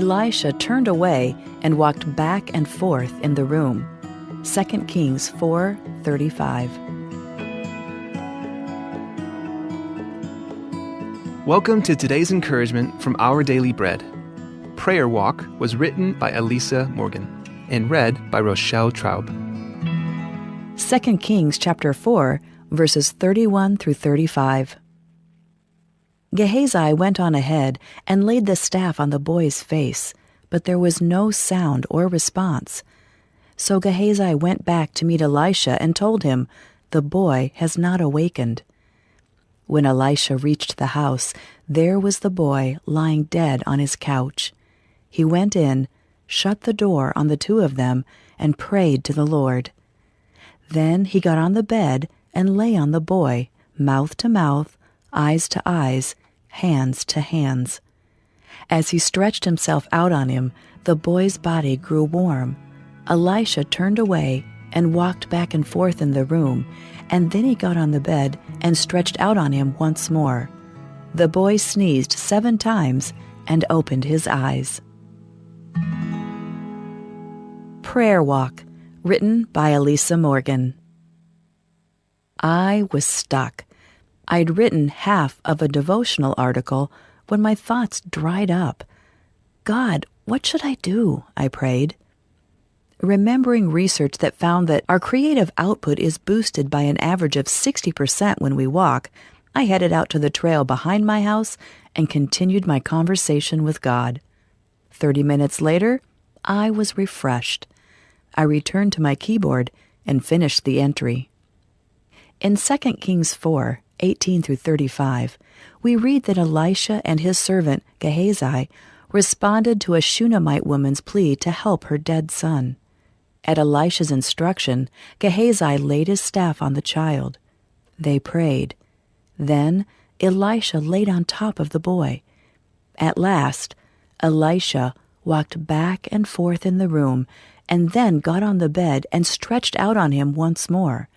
Elisha turned away and walked back and forth in the room. 2 Kings 4:35. Welcome to today's encouragement from Our Daily Bread. Prayer Walk was written by Elisa Morgan and read by Rochelle Traub. 2 Kings chapter 4, verses 31 through 35. Gehazi went on ahead and laid the staff on the boy's face, but there was no sound or response. So Gehazi went back to meet Elisha and told him, "The boy has not awakened." When Elisha reached the house, there was the boy lying dead on his couch. He went in, shut the door on the two of them, and prayed to the Lord. Then he got on the bed and lay on the boy, mouth to mouth, eyes to eyes, hands to hands. As he stretched himself out on him, the boy's body grew warm. Elisha turned away and walked back and forth in the room, and then he got on the bed and stretched out on him once more. The boy sneezed 7 times and opened his eyes. Prayer Walk, written by Elisa Morgan. I was stuck. I'd written half of a devotional article when my thoughts dried up. God, what should I do? I prayed. Remembering research that found that our creative output is boosted by an average of 60% when we walk, I headed out to the trail behind my house and continued my conversation with God. 30 minutes later, I was refreshed. I returned to my keyboard and finished the entry. In 2 Kings 4:18 through 35, we read that Elisha and his servant Gehazi responded to a Shunammite woman's plea to help her dead son. At Elisha's instruction, Gehazi laid his staff on the child. They prayed. Then Elisha laid on top of the boy. At last, Elisha walked back and forth in the room and then got on the bed and stretched out on him once more.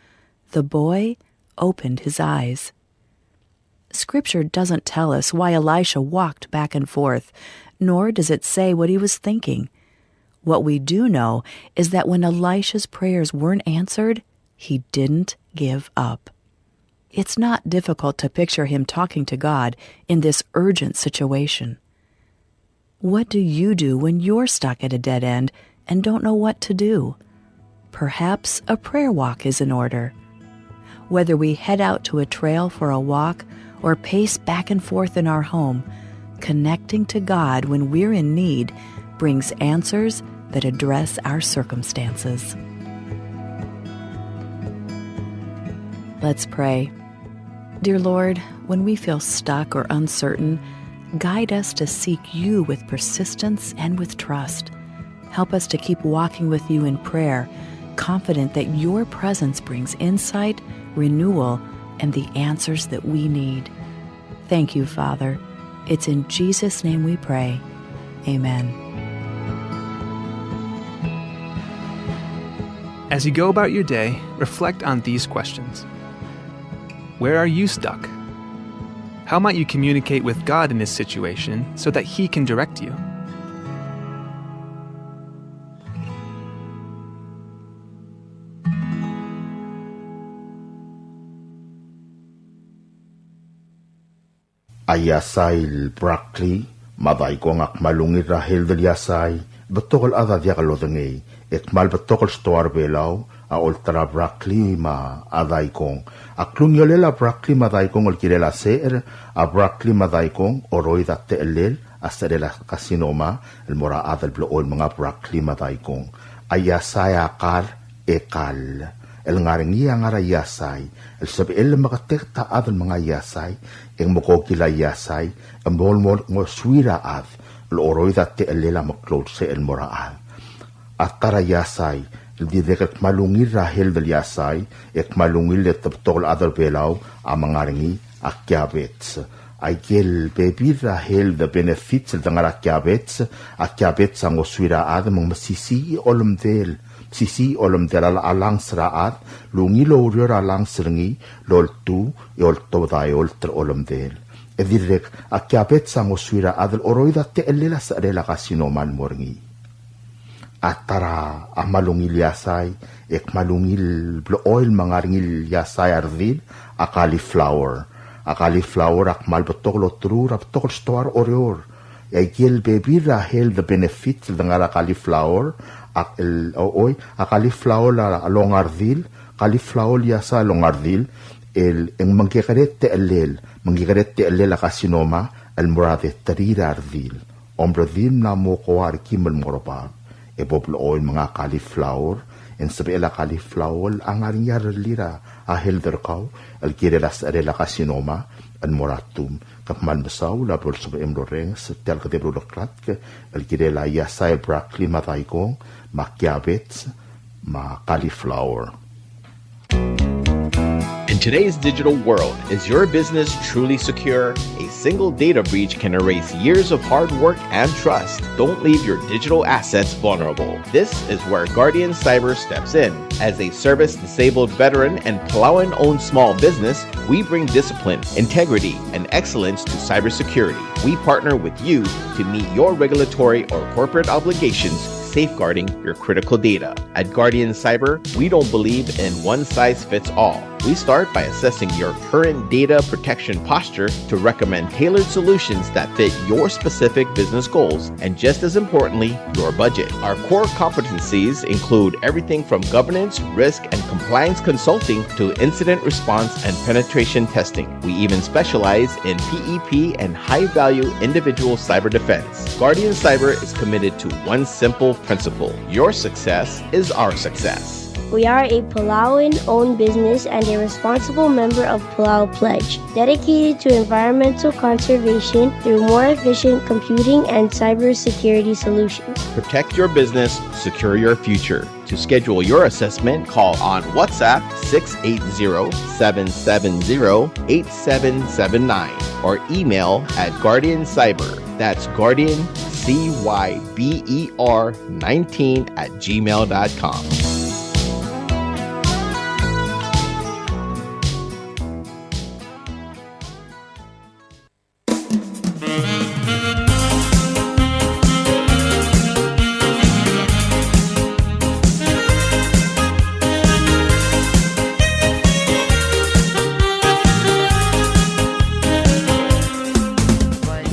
The boy opened his eyes. Scripture doesn't tell us why Elisha walked back and forth, nor does it say what he was thinking. What we do know is that when Elisha's prayers weren't answered, he didn't give up. It's not difficult to picture him talking to God in this urgent situation. What do you do when you're stuck at a dead end and don't know what to do? Perhaps a prayer walk is in order. Whether we head out to a trail for a walk or pace back and forth in our home, connecting to God when we're in need brings answers that address our circumstances. Let's pray. Dear Lord, when we feel stuck or uncertain, guide us to seek you with persistence and with trust. Help us to keep walking with you in prayer, confident that your presence brings insight, renewal, and the answers that we need. Thank you, Father. It's in Jesus' name we pray. Amen. As you go about your day, reflect on these questions. Where are you stuck? How might you communicate with God in this situation so that He can direct you? Ayasail Broccoli, maday ko ngak malungit rahil del yasay, betokol ada dia kalodengay, ekmal betokol stoar belaw, a ultra Broccoli ma aday kong, aklung yolela Broccoli maday kong olkilela seer, a Broccoli maday kong oroy datte elel, asadela kasinoma, el mora adal blool mga Broccoli maday kong, ayasay akar ekal. El ngaring niya nga yasay, el sabi el makatekta adal mga yasay, ang mukokila yasay, ang molmol ng swira ad, el oroy dati elela maklod sa el moraad. At tara yasay, el dideket malungir rahel del yasay, ek malungil et tabtol adal belaw, ang mga ringi akyabets. Ay gel bebi rahel the benefits el dangar akyabets ang oswira ad, mga masisi olumdel, sisi olom delal alang sraat, lungi lo urior alang sringi, lol tu, yol to da yol ter olom del. Edirek akiapet sa ngoswira adal oroida te elela sa rela kasinoman moringi. Atara amalungil yasay, ek malungil oil mangaringil yasay ardil, a cauliflower. A cauliflower ak malbotok lo trur, aptokol stoar oreor. Yaikil baby rahel the benefits ng ara cauliflower, a cauliflower la along ardil, cauliflower yasa along ardil, en mangigaret te elel la kasinoma, el morade tarira ardil. Ombradil na mo koar kimel morobab. Eboblo oil mga cauliflower, en sabi la cauliflower, ang aring yaralira, a helder kaw, el kirelas arela kasinoma, el moratum, kapman basaw, labol sabi emloreng, sa tel kadebro lokrat, el kirela yasay broccoli mataykong, makiabets, ma cauliflower. In today's digital world, is your business truly secure? A single data breach can erase years of hard work and trust. Don't leave your digital assets vulnerable. This is where Guardian Cyber steps in. As a service-disabled veteran and Palauan-owned small business, we bring discipline, integrity, and excellence to cybersecurity. We partner with you to meet your regulatory or corporate obligations, safeguarding your critical data. At Guardian Cyber, we don't believe in one-size-fits-all. We start by assessing your current data protection posture to recommend tailored solutions that fit your specific business goals and, just as importantly, your budget. Our core competencies include everything from governance, risk, and compliance consulting to incident response and penetration testing. We even specialize in PEP and high-value individual cyber defense. Guardian Cyber is committed to one simple principle: your success is our success. We are a Palauan-owned business and a responsible member of Palau Pledge, dedicated to environmental conservation through more efficient computing and cybersecurity solutions. Protect your business, secure your future. To schedule your assessment, call on WhatsApp 680-770-8779 or email at Guardian Cyber. That's Guardian, CYBER19 @gmail.com.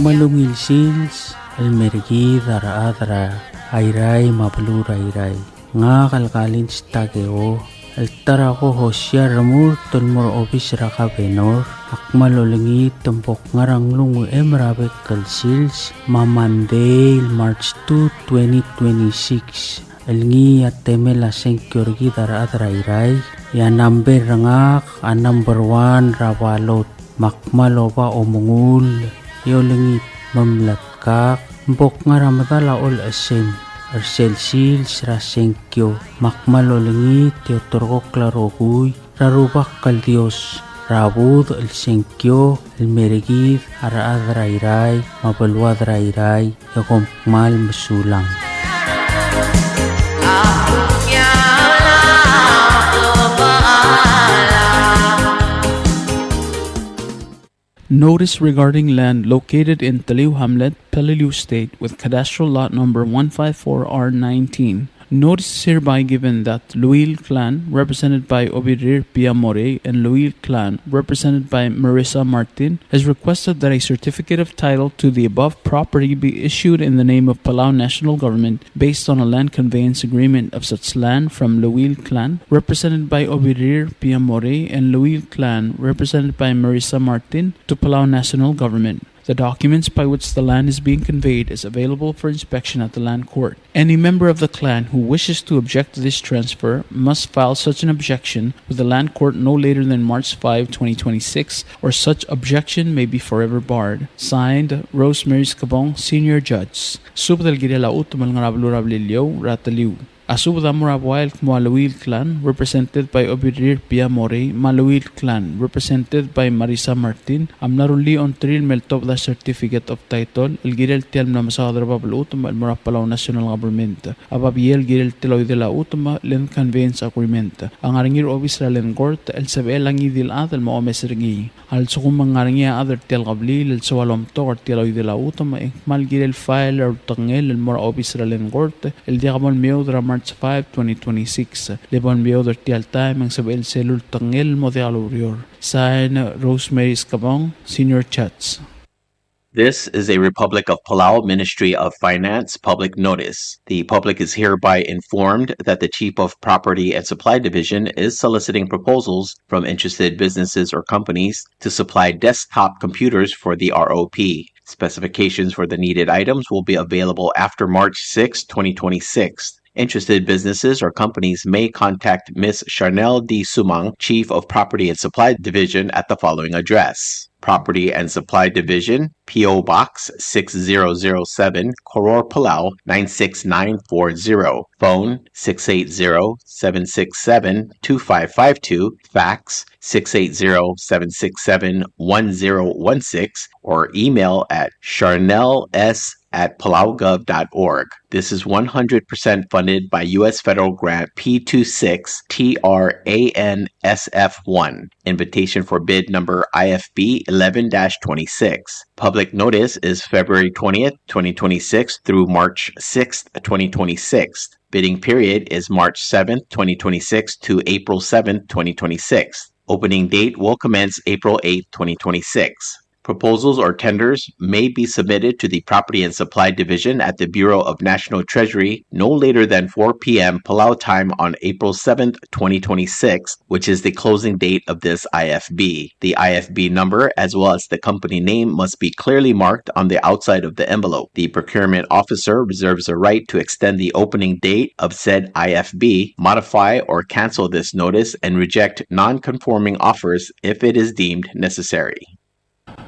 Malungil sils, almergi dara ayray mapalura ayray. Nga kalkalin stageo, altara ko hosyar ramur tulmur obis raka benor. Akmalolingi tumpok ngarang lungu emrabe kalsils, Monday, March 2, 2026. Alngi at temela sengkyorgi dara ayray. Ya number rangak, a number 1 rawalot. Makmaloba omungul. Yolingit mamlatkak mbok nga ramadala ol asim arsel sils rasenkyo makmalolingit teotorgo klaroguy rarubak kal Dios rabud el senkyo el merigid araad rairay mabalwad rairay yakompmal masulang. Notice regarding land located in Taliw Hamlet, Peleliu State with cadastral lot number 154R19. Notice is hereby given that Luil clan, represented by Obirir Piamore, and Luil clan, represented by Marissa Martin, has requested that a certificate of title to the above property be issued in the name of Palau National Government based on a land conveyance agreement of such land from Luil clan, represented by Obirir Piamore, and Luil clan, represented by Marissa Martin, to Palau National Government. The documents by which the land is being conveyed is available for inspection at the land court. Any member of the clan who wishes to object to this transfer must file such an objection with the land court no later than March 5, 2026, or such objection may be forever barred. Signed, Rosemary Scabong, Senior Judge. Subdal Girela Utumal Ngarablurablilio, Rataliu. Asubda Murabuail Malawil clan, represented by Obirir Piamore, Malawil clan, represented by Marissa Martin, Amnaruli on Tril Meltop the certificate of title, El Girel Telm na Masadra Bablutum, El Murapalaw National Government, Ababiel Girel Teloy de la Utuma, Len Conveyance Agreement, Ang Aringir Obis Ralen Court, El Sabel Langidil Adel Maomes Ringi, Also kung mangaringia other tel qabli lil sawalom to or tel oy de la utama mal gir el file or tangel el mor office ralen gorte el diamol meodra March 5 2026 lebon meodra tel time ang sabel selul tangel mo de alurior sign Rosemary Scabong Senior Chats. This is a Republic of Palau Ministry of Finance public notice. The public is hereby informed that the Chief of Property and Supply Division is soliciting proposals from interested businesses or companies to supply desktop computers for the ROP. Specifications for the needed items will be available after March 6, 2026. Interested businesses or companies may contact Ms. Charnel D. Sumang, Chief of Property and Supply Division at the following address. Property and Supply Division, P.O. Box 6007, Koror, Palau 96940. Phone 680-767-2552. Fax 680-767-1016 or email at charnels@palaugov.org. This is 100% funded by U.S. Federal Grant P26 TRANSF1. Invitation for bid number IFB 11-26. Public notice is February 20th, 2026 through March 6th, 2026. Bidding period is March 7th, 2026 to April 7th, 2026. Opening date will commence April 8th, 2026. Proposals or tenders may be submitted to the Property and Supply Division at the Bureau of National Treasury no later than 4 p.m. Palau time on April 7th, 2026, which is the closing date of this IFB. The IFB number as well as the company name must be clearly marked on the outside of the envelope. The procurement officer reserves a right to extend the opening date of said IFB, modify or cancel this notice, and reject non-conforming offers if it is deemed necessary.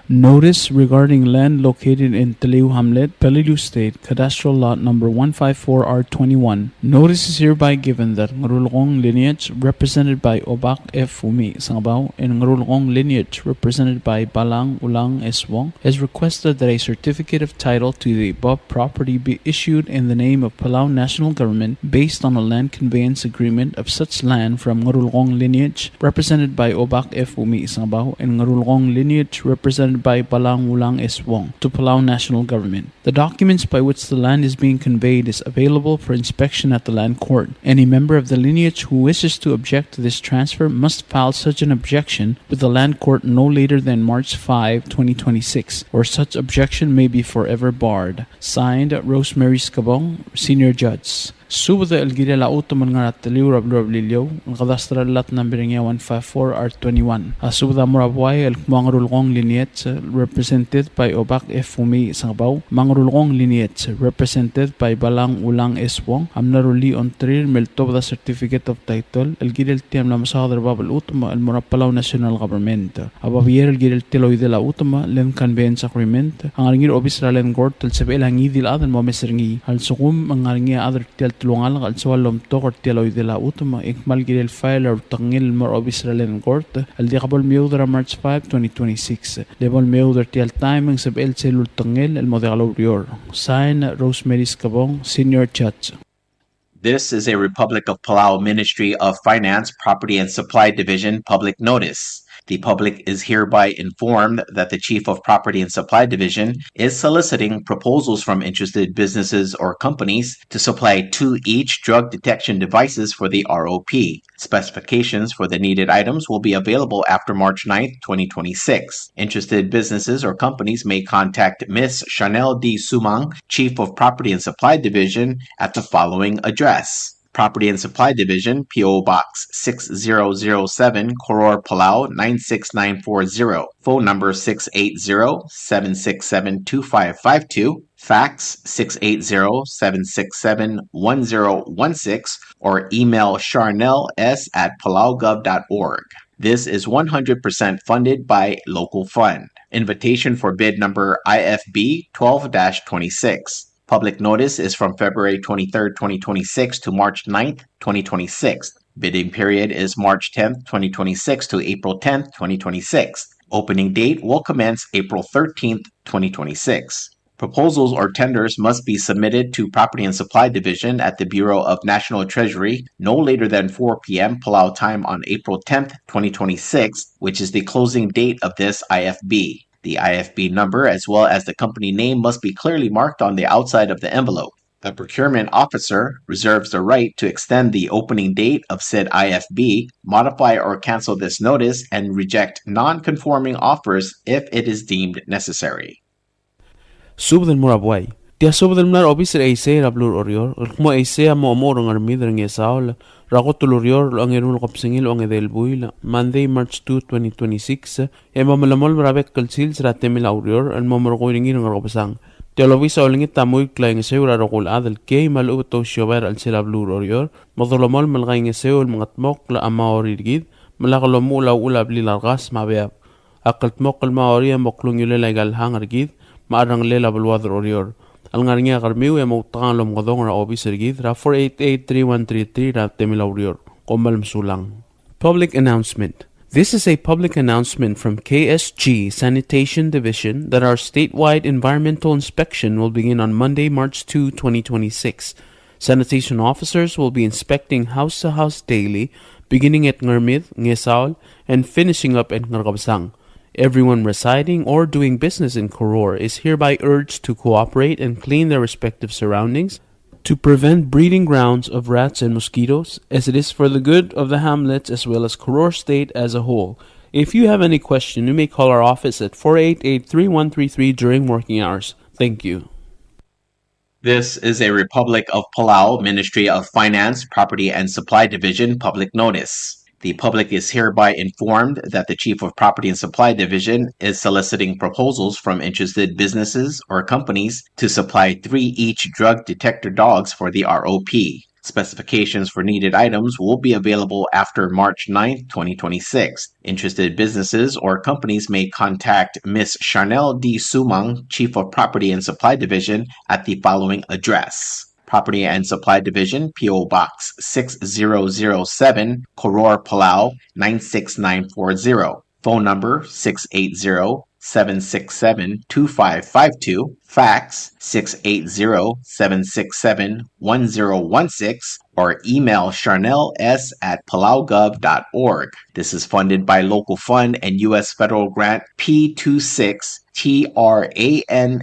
Notice regarding land located in Taliu Hamlet, Palauan State, Cadastral Lot Number 154R21. Notice is hereby given that Ngurulong lineage, represented by Obak F. Umi Sangabaw, and Ngurulong lineage, represented by Balang Ulang Eswong, has requested that a certificate of title to the above property be issued in the name of Palau National Government based on a land conveyance agreement of such land from Ngurulong lineage, represented by Obak F. Umi Sangabaw, and Ngurulong lineage, represented by Balang Ulang Eswong, to Palau National Government. The documents by which the land is being conveyed is available for inspection at the land court. Any member of the lineage who wishes to object to this transfer must file such an objection with the land court no later than March 5, 2026, or such objection may be forever barred. Signed, Rosemary Scabong, Senior Judge. Subada el gire la utoman nga nataliw rablilyo ang kadastral lat number nga 154R21. Subada murabway el mangrulgong linyet represented by Obak F. Umi Sangabaw, mangrulgong linyet represented by Balang Ulang Eswong, amnaruli on trir meltob the certificate of title el gire el tiam la masadar babal utoma el Palau National Government. Ababier el gire el tiloy de la utoma len conveyance agreement ang aringir obisra len court el sebel hangi dil adan mo meserngi al sukum ang aringi other tel tulungal al swalom to or teloy de la utoma ikmal gire el file or tangil mor obisra len court el diabol meudra March 5, 2026. Lebol meudra tel time ang sebel selul tangil el modelo rior. Sign Rosemary Scabong, Senior Judge. This is a Republic of Palau Ministry of Finance, Property and Supply Division public notice. The public is hereby informed that the Chief of Property and Supply Division is soliciting proposals from interested businesses or companies to supply 2 each drug detection devices for the ROP. Specifications for the needed items will be available after March 9, 2026. Interested businesses or companies may contact Ms. Charnel D. Sumang, Chief of Property and Supply Division, at the following address. Property and Supply Division, P.O. Box 6007, Koror, Palau 96940. Phone number 680-767-2552. Fax 680-767-1016 or email charnels@palaugov.org. This is 100% funded by local fund. Invitation for bid number IFB 12-26. Public notice is from February 23, 2026 to March 9, 2026. Bidding period is March 10, 2026 to April 10, 2026. Opening date will commence April 13, 2026. Proposals or tenders must be submitted to Property and Supply Division at the Bureau of National Treasury no later than 4 p.m. Palau time on April 10th, 2026, which is the closing date of this IFB. The IFB number as well as the company name must be clearly marked on the outside of the envelope. The procurement officer reserves the right to extend the opening date of said IFB, modify or cancel this notice, and reject non-conforming offers if it is deemed necessary. Subdan murabway. Tia subdan mnar obis reise rablur orior. Mo eise amo amorong armid renge saul. Rakotulurior ang erun kopsingil ang edel buil. Monday, March 2, 2026. Ema malamol marabek kalsils ratemil aurior. Ang mamorkoingin ng rakopasang. Tia lovisa olingit tamuy klayang seura rokul adal kay maluto shower al silablur orior. Modolomol malgayng seul mangatmok la amaorirgid. Malakalomu ulaw ulab lilargas mabea. Akaltmok almaoria moklung yulegal hangargid. Maarang lela balwadar orior. Al ngaringa karmiw ya mautangan lom ngodong ra officer gid ra 488-3133 ra temila orior. Kombal msulang. Public announcement. This is a public announcement from KSG Sanitation Division that our statewide environmental inspection will begin on Monday, March 2, 2026. Sanitation officers will be inspecting house to house daily, beginning at Ngarmid, Ngesaul, and finishing up at Ngargabsang. Everyone residing or doing business in Koror is hereby urged to cooperate and clean their respective surroundings to prevent breeding grounds of rats and mosquitoes, as it is for the good of the hamlets as well as Koror State as a whole. If you have any question, you may call our office at 488-3133 during working hours. Thank you. This is a Republic of Palau Ministry of Finance, Property and Supply Division public notice. The public is hereby informed that the Chief of Property and Supply Division is soliciting proposals from interested businesses or companies to supply 3 each drug detector dogs for the ROP. Specifications for needed items will be available after March 9, 2026. Interested businesses or companies may contact Ms. Charnel D. Sumang, Chief of Property and Supply Division, at the following address. Property and Supply Division, P.O. Box 6007, Koror, Palau 96940. Phone number 680-767-2552. Fax 680-767-1016. Or email charnels@palaugov.org. This is funded by local fund and U.S. federal grant P26 TRANSF1.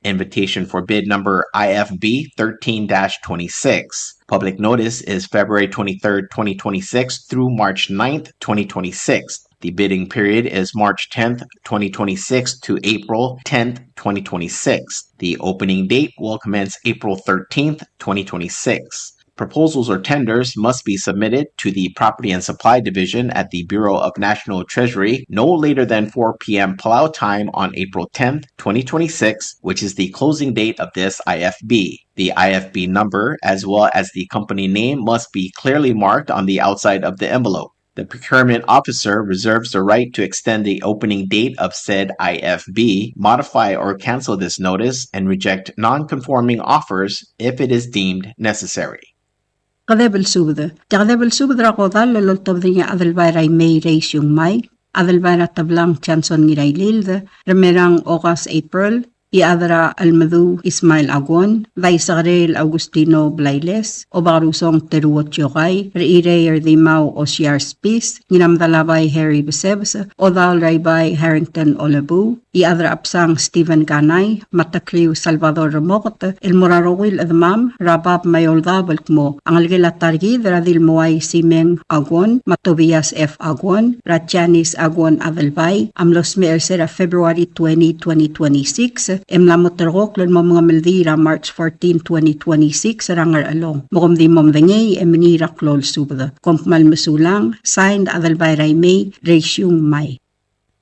Invitation for bid number IFB 13-26. Public notice is February 23rd, 2026 through March 9th, 2026. The bidding period is March 10th, 2026 to April 10th, 2026. The opening date will commence April 13th, 2026. Proposals or tenders must be submitted to the Property and Supply Division at the Bureau of National Treasury no later than 4 p.m. Palau time on April 10th, 2026, which is the closing date of this IFB. The IFB number as well as the company name must be clearly marked on the outside of the envelope. The procurement officer reserves the right to extend the opening date of said IFB, modify or cancel this notice, and reject non-conforming offers if it is deemed necessary. Kadebel subda. Kadebel subda ko dal loltob dinya adal bayray may race yung may. Adal bayra tablang chanson ngiray lilda. Remerang okas April. Iadra Almadu Ismail Agon, Vaisarel Augustino Blailes, Obarusong Teruot Yokay, Reire Erdimao Osiar Spis, Ninamdalabay Harry Besebs, Odal Raybay Harrington Olabu, Iadra Apsang Stephen Ganay, Matakliw Salvador Ramokot, El Morarowil Admam, Rabab Mayolda Balkmo, Angalgela Targid, Radil Moay Simeng Agon, Matobias F. Agon, Ratchanis Agon Adelbay, Amlos Meersera February 20, 2026, Emlamoterok lan mo mga meldira March 14, 2026 rangar along. Mokom di mom dengay eminira klol subda. Kompmal mesulang, signed Adalbay Raymay, Reisyung May.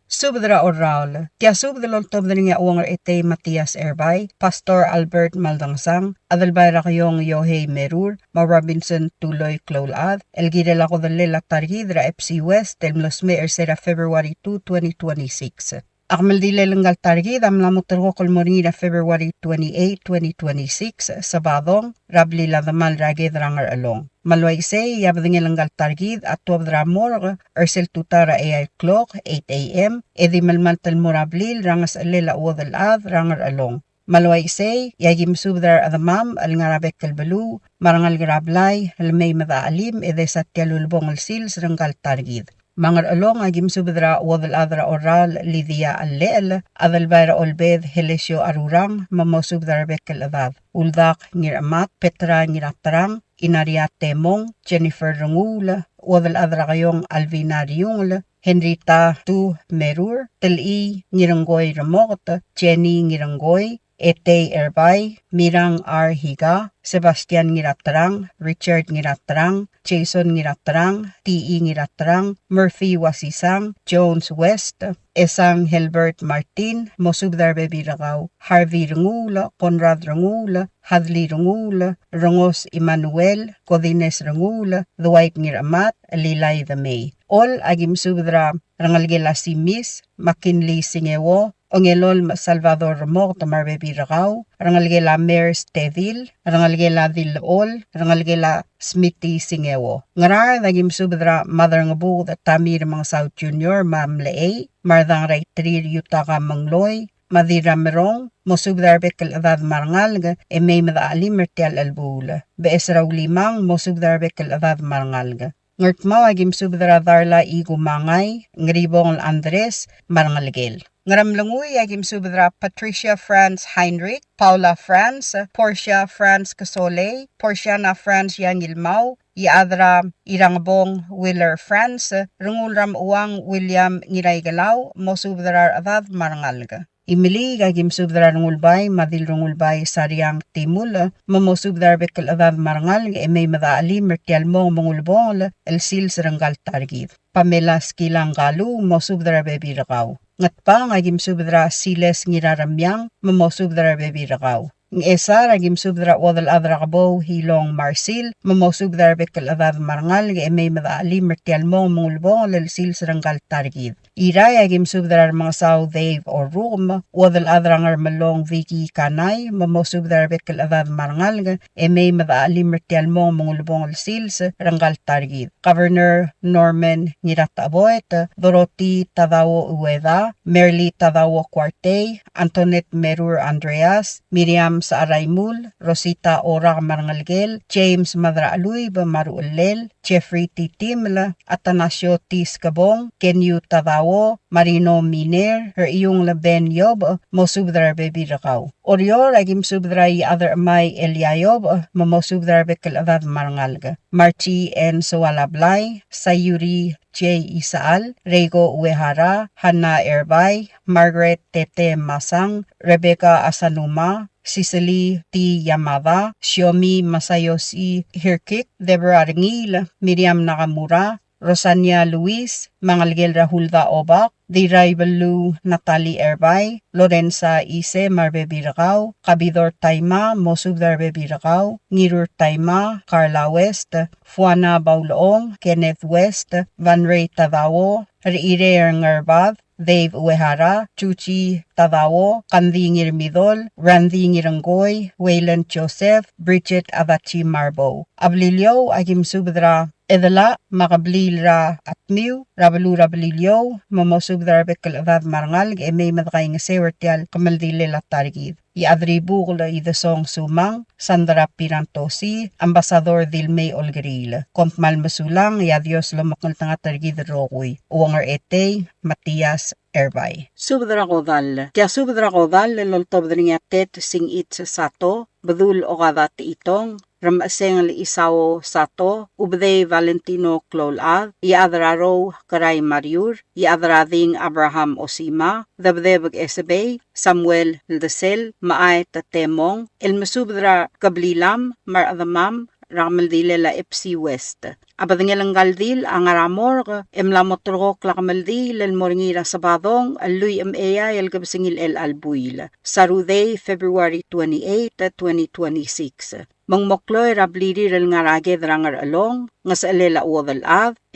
Subdra oral. Tia subda loltob na nga uwangar ete Matias Erbay, Pastor Albert Maldangsang, Adalbay Rakayong Yohei Merur, Ma Robinson Tuloy Klolad, Elgidela ko dalela targidra FC West, Elmlosme Ersera February 2, 2026. Akmaldile langgal targid am lamutro kolmorina February 28, 2026 Sabadong rabli la damal ragid rangar along. Malway say yabdingi langgal targid at 12 ramor ersel tutara AI clock 8 a.m. edi malmaltal morablil rangas alela uwadal ad rangar along. Malway say yagim subdar adamam al ngarabek kalbalu marangal grablay halmay mada alim edi satyalulbong al sils ranggal targid. Mangar along agim subdra wadal adra oral lidia al-leel adal bayra olbed helesyo arurang mamo subdar bekel adad. Uldak ngir amat Petra ngir atrang inariat temong Jennifer rungula wadal adra kayong Alvina riungula Henrita tu merur teli ngiranggoy ramot Jenny ngiranggoy Ete Erbay, Mirang R. Higa, Sebastian Ngiratrang, Richard Ngiratrang, Jason Ngiratrang, T.E. Ngiratrang, Murphy Wasisang, Jones West, Esang Helbert Martin, Mosubdar Bebiragaw, Harvey Rungula, Conrad Rungula, Hadley Rungula, Rongos Emmanuel, Codines Rungula, Dwight Ngiramat, Lilay the May. All agim subdra rangalgela si Miss McKinley Singewo, Ongelol Salvador Ramor Tamar Bebiragaw, rangalgela Mares Tevil, rangalgela Dilol, rangalgela Smithy Singewo. Ngarar nagim subdra Mother Ngabu Tamir Mang South Junior Mam Lee, Mardang Ray Trir Yutaka Mangloy, Madira Merong, Mosubdar Bekel Adad Marangalga, e may madaalim Mertial Albula. Beesraw limang Mosubdar Bekel Adad Marangalga. Ngertmaw agim subdra Darla Igu Mangay, Ngribong Andres, Marangalgel. Ngaramlanguy agim subdra Patricia France Heinrich, Paula France, Portia France Casole, Porciana France Yangilmau, Iadra Irangbong Willer France, Rungulram Uwang William Ngiraygalaw, Mosubdra Adad Marangalga. Imili gagim subdar ngulbay madil rungulbay saryang timul mamosubdar bekel adad marangal may madaali mertial mong mangulbong el sil seranggal targid. Pamela skilang galu mosubdar bebiragaw. Ngatpa ngagim subdra siles ngiraramyang mamosubdar bebiragaw. Ng esa ragim subdra wadal adra kabo hilong marsil mamosubdar bekel adad marangal may madaali mertial mong mangulbong el sil seranggal targid. Iray agim subdar mga saw Dave or Room, wadal adrangar malong Vicky Kanay, mamosubdar bekel adad marangal may madaali mertial mong mangulbong sils ranggal targid. Governor Norman Ngirataboy, Dorothy Tadawo Ueda, Merly Tadawo Cuarte, Antoinette Merur Andreas, Miriam Saaraymul, Rosita Ora Marangalgel, James Madraaluy Maruulel, Jeffrey Titimla, Atanasio Tiscabong, Kenyu Tadawo, Marino Miner, her iyong laben yob, mosubdar bebirakaw. Orior agim subdray other may Eliayob, mamosubdar bekel adad marangalga. Marchi N. Sowalablay, Sayuri J. Isaal, Rego Uehara, Hannah Erbay, Margaret Tete Masang, Rebecca Asanuma, Cicely T. Yamada, Shiomi Masayoshi Hirkik, Deborah Ringil, Miriam Nakamura, Rosania Luis, Mangalgel Rahulda Obak, Diray Balu Natalie Erbay, Lorenza Ise Marbebirakaw, Kabidor Taima Mosubdar Bebirakaw, Ngirur Taima, Carla West, Fuana Bauloong, Kenneth West, Van Ray Tadawo, Riire Ngarbad, Dave Uehara, Chuchi Tadawo, Kandi Ngirmidol, Randy Ngiranggoy, Wayland Joseph, Bridget Avachi Marbo. Ablilyo agim subdra edala makablilra atmiw, rabalu rabalilyo, mamosubdra bekel adad marangal, may matakay nga sewertial kamaldile latarigid. Iadribukla idasong sumang, Sandra Pirantosi, Ambasador Dilmay Olgeril, Kompmal Masulang, Yadios Lamakal Tanga Targid Rokuy, Uwangar Ete, Matias Erbay. Subdra Kodal, Kya Subdra Kodal, Loltob Dringatet, Sing It Sato, Badul Okadat Itong, Ramaseng Isawo Sato, Ubday Valentino Klolad, Iadraro Karay Mariur, Iadrading Abraham Osima, Dabdebag Esebay, Samuel Ldesel, Maay Tatemong, El Masubdra Kablilam, Maradamam, Ramaldilela FC West. Abadngelang galdil ang aramor emlamotrok lakamaldi len moringira sabadong aluy eya el gabsingil el albuil. Saruday February 28, 2026. Mangmokloy rablidi ral nga raged rangar along, nga sa alela uwadal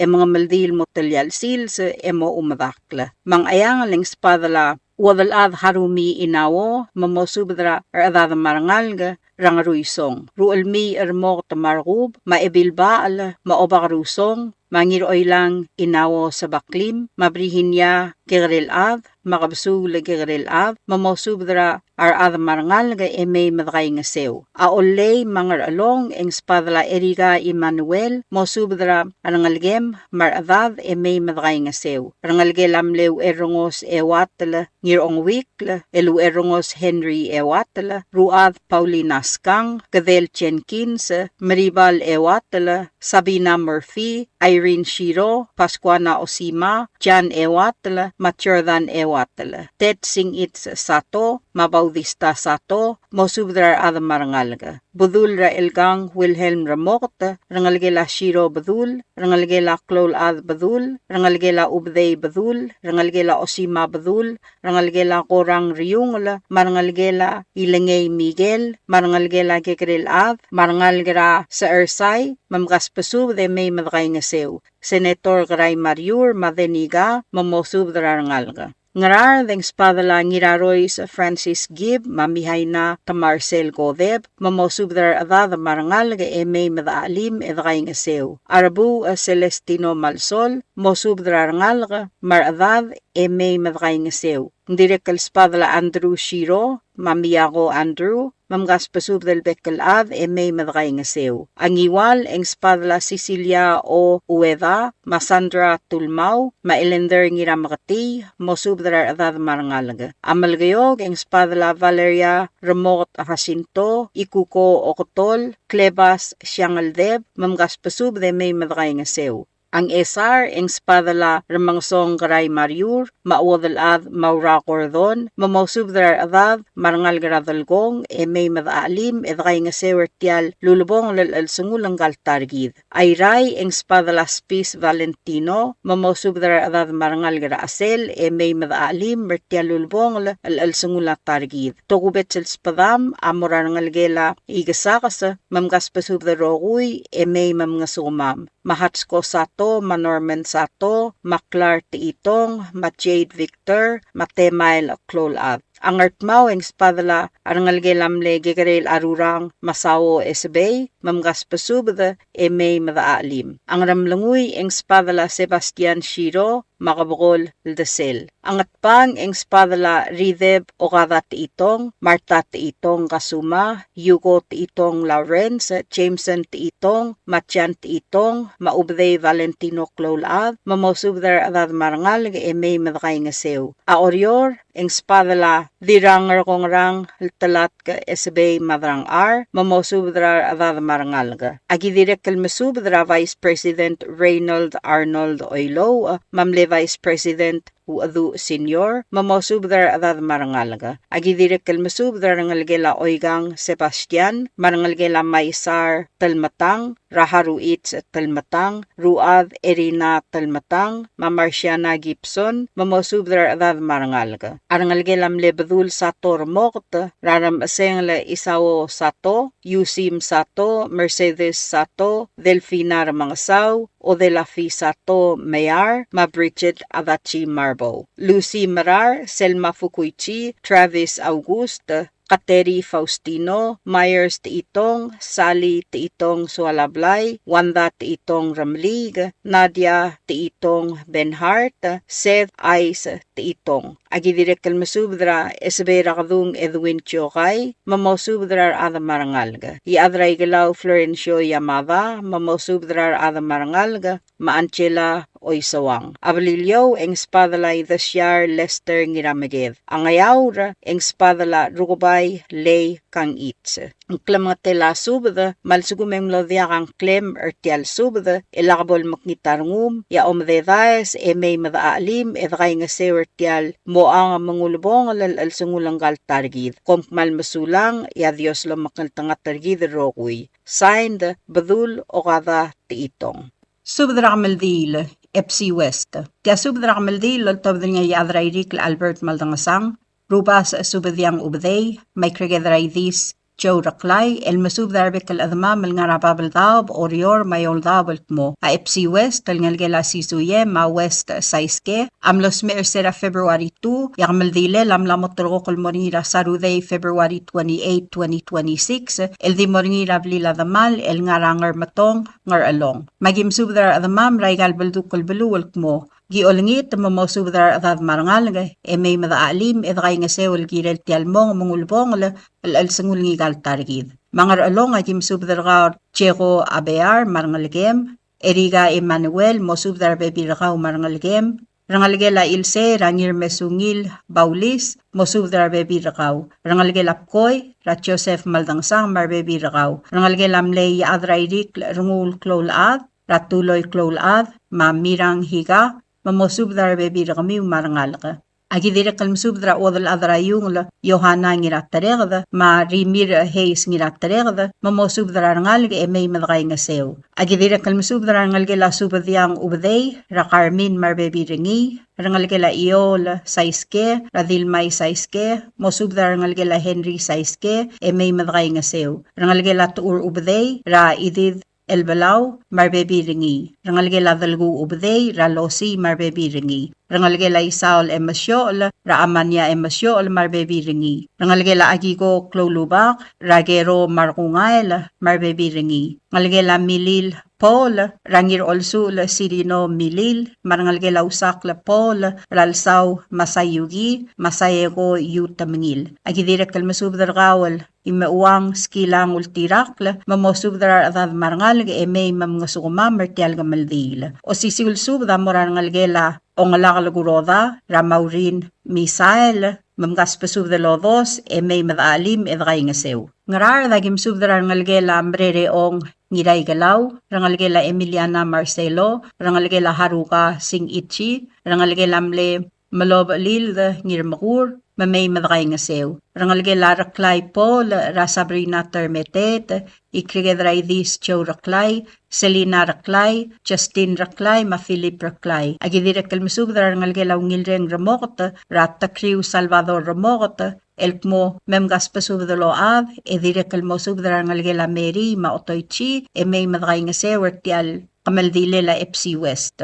mga maldil mo talyalsil sa emo umadakla. Mang ayang aling spadala uwadal harumi inawo, mamosubadra adada marangalga, rangaruisong. Rualmi mo tamargub, maebilbaal, maobakarusong, mangiroy lang inawo sa baklim, mabrihin niya kigrilad, makabsug kigrilad, mamosubdra ad marangal ga emay madakay nga sew. Aolay mangar along eng spadala Erika Emmanuel, mosubdra arangalgem maradad emay madakay nga sew. Arangalge lamlew erongos ewatala, ngirong wikla, elu erongos Henry ewatala, ruad Paulina Skang, Gadel Jenkins, Maribal ewatala, Sabina Murphy, Irene Shiro, Pascuana Osima, Jan ewatala, Matyordan ewatala. Ted Singit Sato, Mabaudista Sato, Mosubdrar Adam Marangalga. Budul ra Elgang Wilhelm Ramokta, Rangalgela Shiro Badul, Rangalgela Klol Ad Badul, Rangalgela Ubdey Badul, Rangalgela Osima Badul, Rangalgela Korang Riungla, Marangalgela Ilengay Miguel, Marangalgela Gekril Ad, Marangalgera sa Ersay, Mamgaspasub de may madakay nga sew. Senator Garay Mariur Madeniga, Mamosubdrar Rangalga. Ngarar deng spadala ngiraroy sa Francis Gibb, mamihay na ta Marcel Godeb, mamosubdar adada marangal ga emay madaalim edakay nga sew. Arabu Celestino Malsol, mosubdar ngal ga maradad emay madakay nga sew. Direkal spadala Andrew Shiro, mamiyako Andrew, mamgaspasub del bekelad emay madakay nga sew. Ang iwal eng spadala Cecilia o Ueda, Masandra Tulmaw, mailender ngira makati, mosubdrar adad marangalaga. Amalgayog eng spadala Valeria Ramot Jacinto, Ikuko Okotol, Klebas Siangaldeb, mamgaspasub de may madakay nga sew. Ang esar eng spadala ramangsong Garay Mariur, mawadalad Maura Cordon, mamosubdrar adad marangal garadalgong, may madaalim edakay nga sewertial lulubong lalal sungulang galtargid. Ayray eng spadala Spis Valentino, mamosubdrar adad marangal garaasel, may madaalim mertial lulubong lalal sungulang targid. Togubet sel spadam, amorangal gela igasakasa, mamgaspasubdar roguy, may mamngasumam. Mahatsko Sato, Manorman Sato, Maklar Tiitong, Majade Victor, Matemail Klolad. Ang artmaw eng spadala arangalgelamle gegarel arurang masawo esbay, mamgaspasubda may madaalim. Ang ramlanguy eng spadala Sebastian Shiro, makabukol ldesel. Ang atpang eng spadala Rideb Okada Tiitong, Marta Tiitong Kasuma, Yugo Tiitong Lawrence, Jameson Tiitong, Matyan Tiitong, Maubday Valentino Klolad, mamosubdar adad marangal may madakay nga sew. Aorior eng spadala dirangar kong rang talat ka esbay madrang mamosubdrar adad marangal ga. Agi direkal masubdra Vice President Reynold Arnold Oilo, mamle Vice President Uadu Senior, mamosubdar adad marangalaga. Agi direkal masubdar ngalgela Oigang Sebastian, marangalgela Maisar Talmatang, Raharuit Talmatang, Ruad Erina Talmatang, Mamarsiana Gibson, mamosubdar adad marangalaga. Arangalgelam lebadul Sato Ramokta, Raram Asengla Isawo Sato, Yusim Sato, Mercedes Sato, Delfina Ramangasaw, Odelafi Sato Mayar, Mabridget Adachi Marbo, Lucy Marar, Selma Fukuichi, Travis Auguste, Kateri Faustino, Myers Tiitong, Sally Tiitong Sualablay, Wanda Tiitong Ramlig, Nadia Tiitong Benhart, Seth Ice Tiitong. Agi direkal masubdra esbera kadung Edwin Chokay, mamosubdrar ada marangalga. Iadray galaw Florencio Yamada, mamosubdrar ada marangalga, Maanchela Oisawang. Abalilyaw eng spadalay Dasyar Lester Ngiramaged. Ang ayawra eng spadala Rukubay Lay Kang Itz. Ang klamatela subda, malsugumem lodya kang klem ertial subda, ilakabol maknitarngum, ya omdedaes may madaalim edakay nga sewertial mo ang mangulubong al sungulang galtargid. Kompmal masulang, ya Dios lo makaltanga targid rokuy. Signed, Badul Okada Tiitong. Subdra Maldil, FC West. Tia subdra Maldil, loltobdra yadrairik Albert Maldangasang, Rubas Subadyang Ubday, may krigedray this, Joe Raklay, el masubdar bekal adma mal ngarababal dab, orior mayol dabal mo. A FC West, el ngalgela sisuye, ma West saiske, amlos mersera February 2, yamal dile lam lamotro kol morira saruday February 28, 2026, el di morira vlila damal, el ngarangar matong, ngar along. Magim subdar adamam raigal baldukol beluwal mo. Giolngit mamosubdar adad marangalga, may madaalim edgay nga sewal girel tialmong mungulbong al sangul ngigal targid. Mangar along agim subdar ga Chego Abear marangalgem, Eriga Emmanuel mosubdar bebirakaw marangalgem, Rangalgela Ilse rangir mesungil Baulis mosubdar bebirakaw, Rangalgela Pkoy ra Joseph Maldangsang mar bebirakaw, Rangalgela Mley Adrairik rungul klolad, Ratuloy klolad, Mamirang Higa, mamosubdar bebir kami marangalka. Agi dire kalmsubdra odal adrayung la Johanna ngirattaregda, ma Rimir Hayes ngirattaregda, mamosubdra rangalga may madagay nga sew. Agi dire kalmsubdra rangalga la subadiyang ubday, ra Carmin mar bebir ngi, rangalga la Iol Saiske, ra Dilmay Saiske, mosubdra rangalga la Henry Saiske, may madagay nga sew. Rangalga la tuur ubday, ra Idid El Balaw, marbebi ringi. Rangalgela dalgu ubday, ra Losi, marbebi ringi. Rangalgela Isaol Emasyol, ra Amanya Emasyol, marbebi ringi. Rangalgela Agigo Klolubak, ra Gero Markungail, marbebi ringi. Rangalgela Milil Paul, rangir olsul Sirino Milil, marangalgela Usakla Paul, ralsaw Masayugi, Masayego Yutamingil. Agidirek kalmasubdar gawal, imauang skilang ultirakla, mamosubdar adad marangalg may mamngasukuma mertial gamaldil. O sisiulsubda morangalgela ongalakalaguroda, ramaurin Misael, mamgaspasubda lodos, may madalim edgay ngasew. Ngarar dagim subdar ngalgela ambrere ong Ngiray Galaw, rangalgela Emiliana Marcelo, rangalgela Haruka Sing Ichi, rangalgela Mle Malobalil Ngirmakur, mamay madakay nga sew. Rangalgela Raklay Paul, ra Sabrina Termetet, ikrigedra idis Joe Raklay, Selina Raklay, Justin Raklay, ma Philip Raklay. Agidirek kalmasubdra rangalgela Ngilreng Ramokot, ra Takriw Salvador Ramokot, elkmo memgas pasubdaload, edirek kalmosubdra rangalgela Mary, ma Otoychi, may madakay nga sew tial kamaldilela FC West.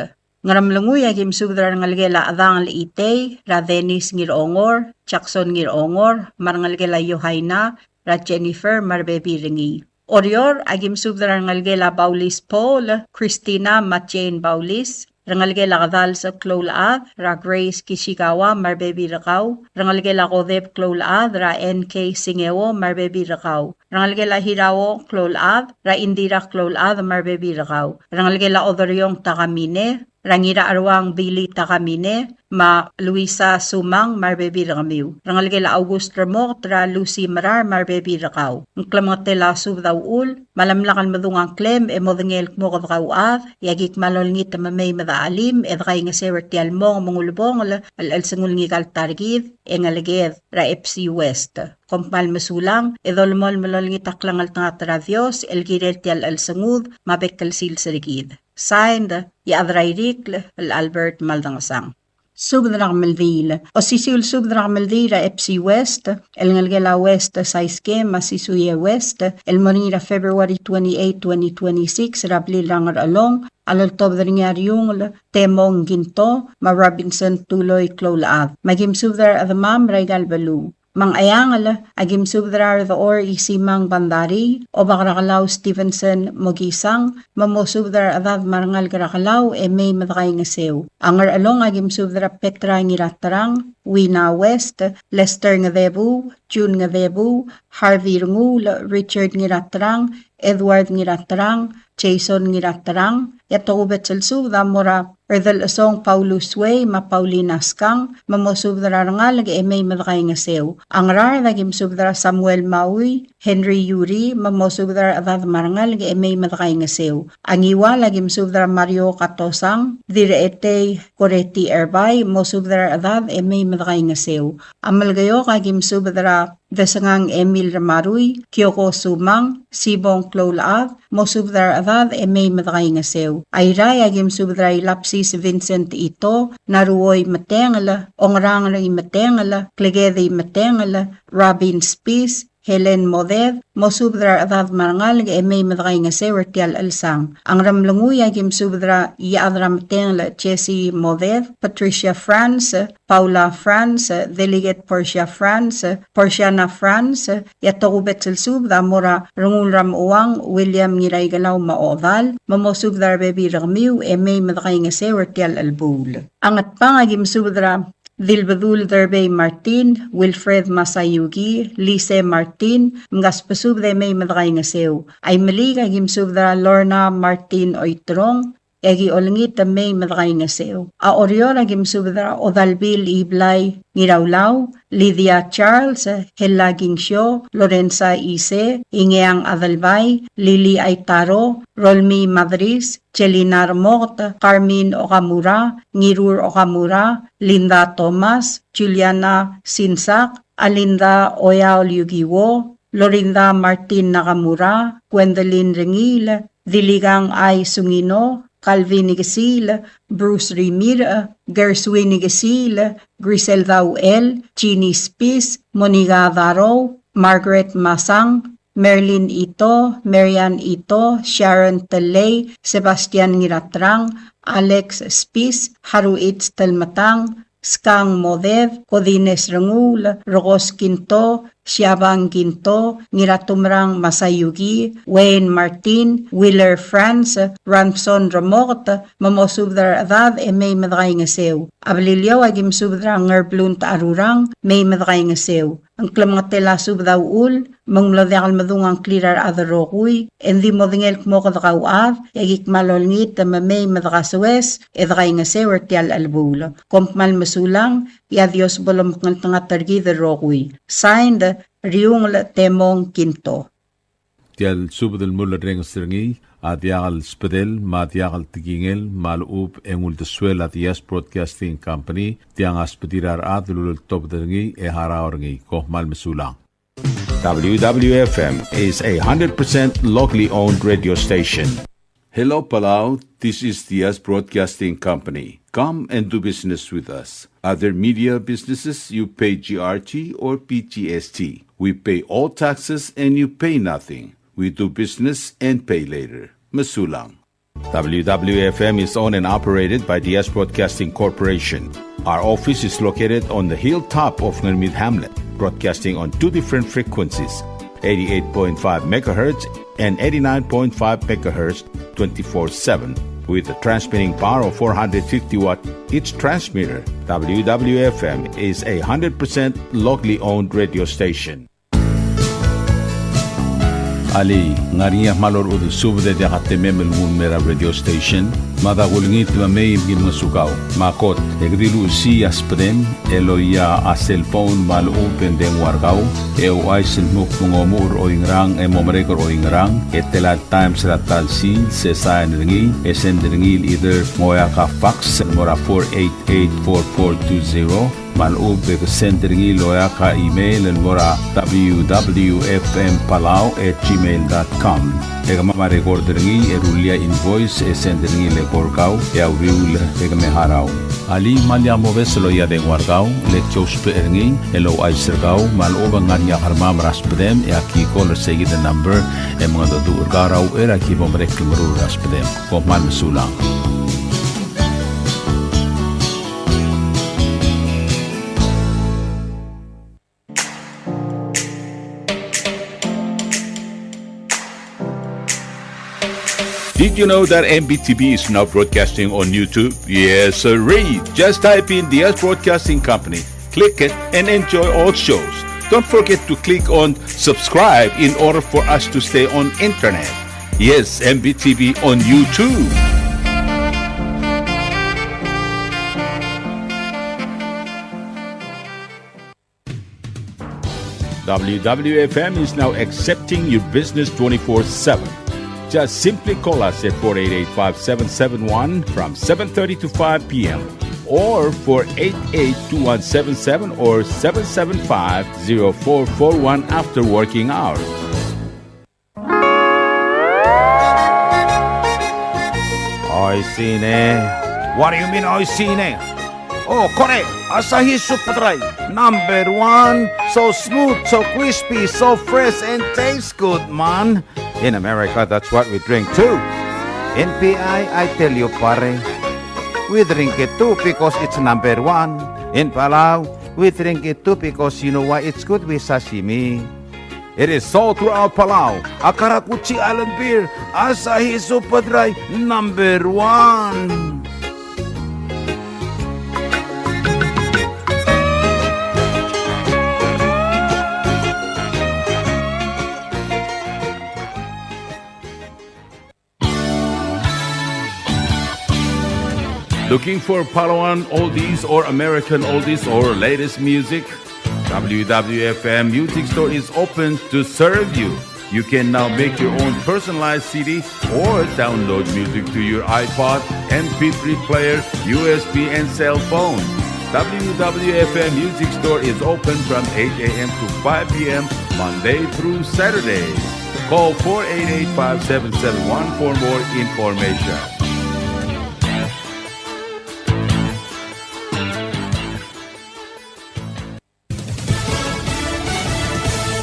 Ngaramlanguy agim subdra rangalgela adang liitay, ra Dennis ngir ongor, Jackson ngir ongor, marangalgela Yohaina, ra Jennifer marbebi ringi. Orior agim subdra rangalgela Baulis Paul, Christina Matjane Baulis, rangalgela kadal sa klolaad, ra Grace Kishikawa marbebi rakaw, rangalgela Kodeb klolaad, ra NK Singewo marbebi rakaw, rangalgela Hirawo klolaad, ra Indira klolaad marbebi rakaw, rangalgela Odoryong Takamine, rangira arwang Billy Takamine, ma Luisa Sumang marbebi ramiw. Rangalgela August Ramok, ra Lucy Marar marbebi rakaw. Ngklamatela subdaw ul, malamlakan madungang klem, modengel kmokadrawad, yagik malolngit mamay madaalim, edkay nga sewertial mong mungulbong, al-sangul ngigal targid, engalaged, ra FC West. Kompal masulang, edolmol malolngit aklang altangat Dios, el girel tial al-sangud, mabekal sil sarigid. Signed, Yadrairik, Albert Maldangasang. Subdrak Maldil. O sisiul subdrak Maldira FC West, el ngalgela West Saiske, masisuye West, el monira February 28, 2026, rabli langar along, aloltob yung temong ginto, ma Robinson tuloy klolaad. Magim subdar adamam raigal balu. Mang ayangal, agim subdrar the or isimang bandari, o bakrakalaw Stevenson mogisang, mamosubdar adad marangal karakalaw, may madakay nga sew. Angar along agim subdra Petra ngiratarang, Wina West, Lester Ngadebu, June Ngadebu, Harvey Rungul, Richard ngiratarang, Edward ngiratarang, Jason ngiratarang, yato ubet salsub mora erdal asong Paulus Way, ma Paulina Skang, mamosubdra rangal, may madakay nga sew. Ang rar, nagim subdra Samuel Maui, Henry Yuri, mamosubdra adad marangal, may madakay nga sew. Ang iwa, nagim subdra Mario Katosang, direete Koreti Erbay, mosubdra adad, may madakay nga sew. Amalgayo, kagim subdra Dasangang Emil Ramaruy, Kyoko Sumang, Sibong Klolaad, mosubdra adad, may madakay nga sew. Ayray, agim subdra Lapsis Vincent Ito, Naruoy Matengala, Ongrangray Matengala, Klegedi Matengala, Robin Spies, Helen Moded, mosubdra adad marangal ga may madagay nga sewer tial alsang. Ang ramlanguya gim subdra yaadram tengla Jessie Moded, Patricia France, Paula France, Delegate Portia France, Porciana France, yatokubet subda mora rungulram uwang William Ngiray Galaw Maodal, mamosubdra bebi ragmiw may madagay nga sewer tial albul. Angat pa nga gim subdra Dilbadul Derbey Martin, Wilfred Masayugi, Lise Martin, mga spasubda may madagay nga sew. Ay maliga gimsubda Lorna Martin Oitrong, egi olngit may madagay nga sew. A Oriora gimsubda Odalbil Iblay Ngirawlaw, Lydia Charles, Hela Gingsyo, Lorenza Ise, Ingeang Adalbay, Lily Aitaro, Rolmi Madris, Chelinar Mort, Carmen Okamura, Ngirur Okamura, Linda Thomas, Juliana Sinsak, Alinda Oyao Yugiwo, Lorinda Martin Nakamura, Gwendolyn Rengil, Diligang Ay Sungino, Calvin Nigasil, Bruce Rimir, Gerswin Nigasil, Griselda Uel, Jeannie Spies, Moniga Daro, Margaret Masang, Merlin Ito, Marian Ito, Sharon Talay, Sebastian Ngiratrang, Alex Spies, Haruitz Talmatang, Skang Moded, Codines Rangul, Rogos Quinto, Siabang Ginto, Ngiratumrang Masayugi, Wayne Martin, Wheeler France, Ramson Ramot, Mamosubdar Adad may madagay nga sew. Ablilyaw agim subdra ngerblunt arurang may madagay nga sew. Ang klamatela subdaw ul, mangmladakal madungang klirar adarokuy, endi modingel kmokadakawad, yagik malolngit may madakaswes, edakay nga sew tial albul. Kompmal masulang, Dios bolom ng tanga targi darokuy. Signed, Riung Temong Quinto. Tial subdel mulla reng stringi, adiagal spedel, madiagal tigingel, malub engul de swel at Yes Broadcasting Company, tiang aspedirar adlul top dringi e haraorngi, kohmal mesulang. WWFM is a 100% locally owned radio station. Hello Palau, this is the Yes Broadcasting Company. Come and do business with us. Other media businesses, you pay GRT or PGST. We pay all taxes and you pay nothing. We do business and pay later. Masulang. WWFM is owned and operated by the Yes Broadcasting Corporation. Our office is located on the hilltop of Ngermid Hamlet, broadcasting on two different frequencies, 88.5 megahertz and 89.5 megahertz 24/7. With a transmitting power of 450 watt each transmitter, WWFM is a 100% locally owned radio station. Ali, ngariya malor udu subde de memel mun mera radio station, madagulngit may gimasukaw. Makot, egdilu si aspren, eloya a cellphone mal open den wargaw, aisen muk mungomur o ingrang momrekor o ingrang, etelat times ratal si, sesayan ringi, esen ringil either moya ka fax, mora 488-4420, malub ke sendringi loya ka email en mora www.fmpalau@gmail.com. Ega mama recorderingi erulia invoice sendringi le korkau ya uriul ega meharau. Ali malya moves loya den wargau le chospe eringi elo aisergau maluba nganya harma raspedem ya ki call segi the number e mga do urgarau era ki bomrek kimru raspedem ko mal mesulang. Did you know that MBTV is now broadcasting on YouTube? Yes, sirree. Just type in the Yes Broadcasting Company, click it, and enjoy all shows. Don't forget to click on subscribe in order for us to stay on internet. Yes, MBTV on YouTube. WWFM is now accepting your business 24/7. Just simply call us at 488-5771 from 7:30 to 5 p.m. or 488-2177 or 775-0441 after working hours. Oy, sine. What do you mean, oy, sine? Oh, correct. Asahi Superdry. Number 1. So smooth, so crispy, so fresh, and tastes good, man. In America, that's what we drink too. In PI, I tell you, pare, we drink it too because it's number 1. In Palau, we drink it too because you know why it's good with sashimi. It is sold throughout Palau. A Karakuchi Island beer, Asahi Superdry, number 1. Looking for Palauan oldies or American oldies or latest music? WWFM Music Store is open to serve you. You can now make your own personalized CD or download music to your iPod, MP3 player, USB, and cell phone. WWFM Music Store is open from 8 a.m. to 5 p.m. Monday through Saturday. Call 488-5771 for more information.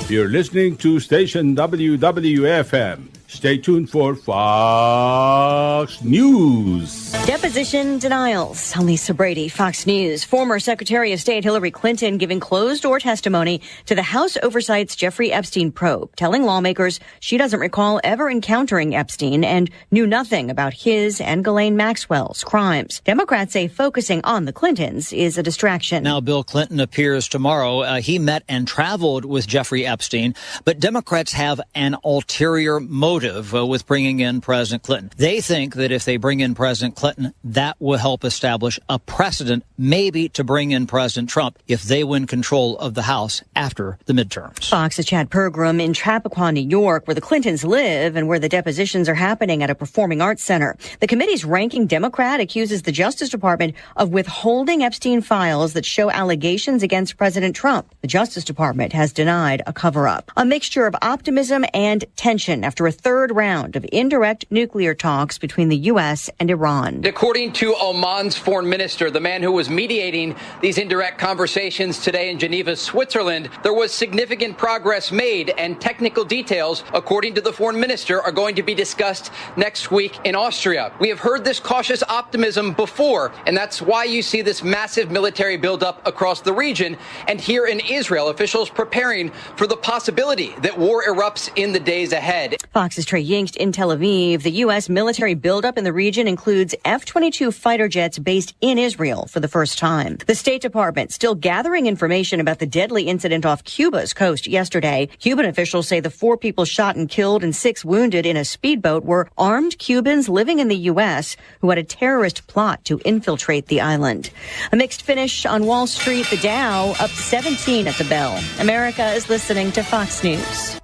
You're listening to station WWFM. Stay tuned for Fox News. Deposition denials. I'm Lisa Brady, Fox News. Former Secretary of State Hillary Clinton giving closed-door testimony to the House Oversight's Jeffrey Epstein probe, telling lawmakers she doesn't recall ever encountering Epstein and knew nothing about his and Ghislaine Maxwell's crimes. Democrats say focusing on the Clintons is a distraction. Now Bill Clinton appears tomorrow. He met and traveled with Jeffrey Epstein, but Democrats have an ulterior motive with bringing in President Clinton. They think that if they bring in President Clinton, that will help establish a precedent, maybe to bring in President Trump if they win control of the House after the midterms. Fox's Chad Pergram in Chappaqua, New York, where the Clintons live and where the depositions are happening at a performing arts center. The committee's ranking Democrat accuses the Justice Department of withholding Epstein files that show allegations against President Trump. The Justice Department has denied a cover-up. A mixture of optimism and tension after a third round of indirect nuclear talks between the U.S. and Iran. According to Oman's foreign minister, the man who was mediating these indirect conversations today in Geneva, Switzerland, there was significant progress made, and technical details, according to the foreign minister, are going to be discussed next week in Austria. We have heard this cautious optimism before, and that's why you see this massive military buildup across the region. And here in Israel, officials preparing for the possibility that war erupts in the days ahead. Fox's Trey Yingst in Tel Aviv. The U.S. military buildup in the region includes F-22 fighter jets based in Israel for the first time. The State Department still gathering information about the deadly incident off Cuba's coast yesterday. Cuban officials say the 4 people shot and killed and 6 wounded in a speedboat were armed Cubans living in the U.S. who had a terrorist plot to infiltrate the island. A mixed finish on Wall Street. The Dow up 17 at the bell. America is listening to Fox News.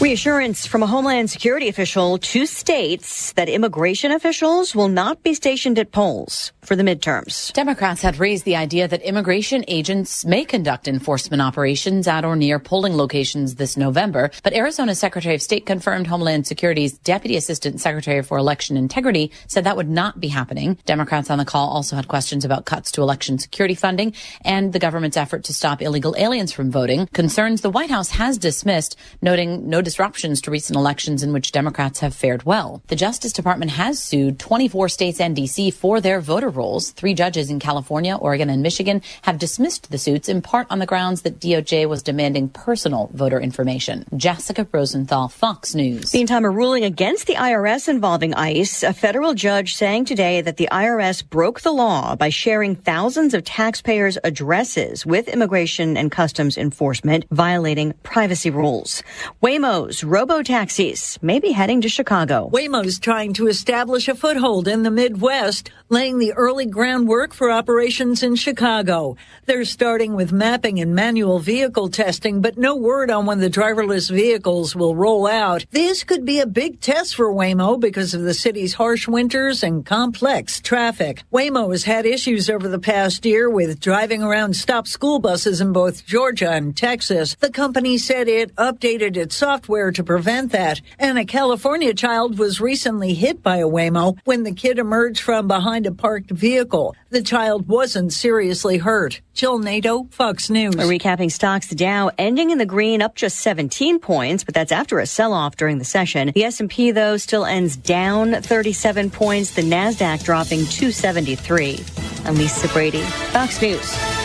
Reassurance from a Homeland Security official to states that immigration officials will not be stationed at polls for the midterms. Democrats had raised the idea that immigration agents may conduct enforcement operations at or near polling locations this November, but Arizona's Secretary of State confirmed Homeland Security's Deputy Assistant Secretary for Election Integrity said that would not be happening. Democrats on the call also had questions about cuts to election security funding and the government's effort to stop illegal aliens from voting, concerns the White House has dismissed, noting no disruptions to recent elections in which Democrats have fared well. The Justice Department has sued 24 states and D.C. for their voter rolls. 3 judges in California, Oregon, and Michigan have dismissed the suits in part on the grounds that DOJ was demanding personal voter information. Jessica Rosenthal, Fox News. Meantime, a ruling against the IRS involving ICE. A federal judge saying today that the IRS broke the law by sharing thousands of taxpayers' addresses with Immigration and Customs Enforcement, violating privacy rules. Waymo's robo-taxis may be heading to Chicago. Waymo's trying to establish a foothold in the Midwest, laying the early groundwork for operations in Chicago. They're starting with mapping and manual vehicle testing, but no word on when the driverless vehicles will roll out. This could be a big test for Waymo because of the city's harsh winters and complex traffic. Waymo has had issues over the past year with driving around stop school buses in both Georgia and Texas. The company said it updated its software to prevent that. And a California child was recently hit by a Waymo when the kid emerged from behind a parked vehicle. The child wasn't seriously hurt. Jill Nato, Fox News. Recapping stocks, the Dow ending in the green, up just 17 points, but that's after a sell-off during the session. The S&P, though, still ends down 37 points. The NASDAQ dropping 273. I'm Lisa Brady, Fox News.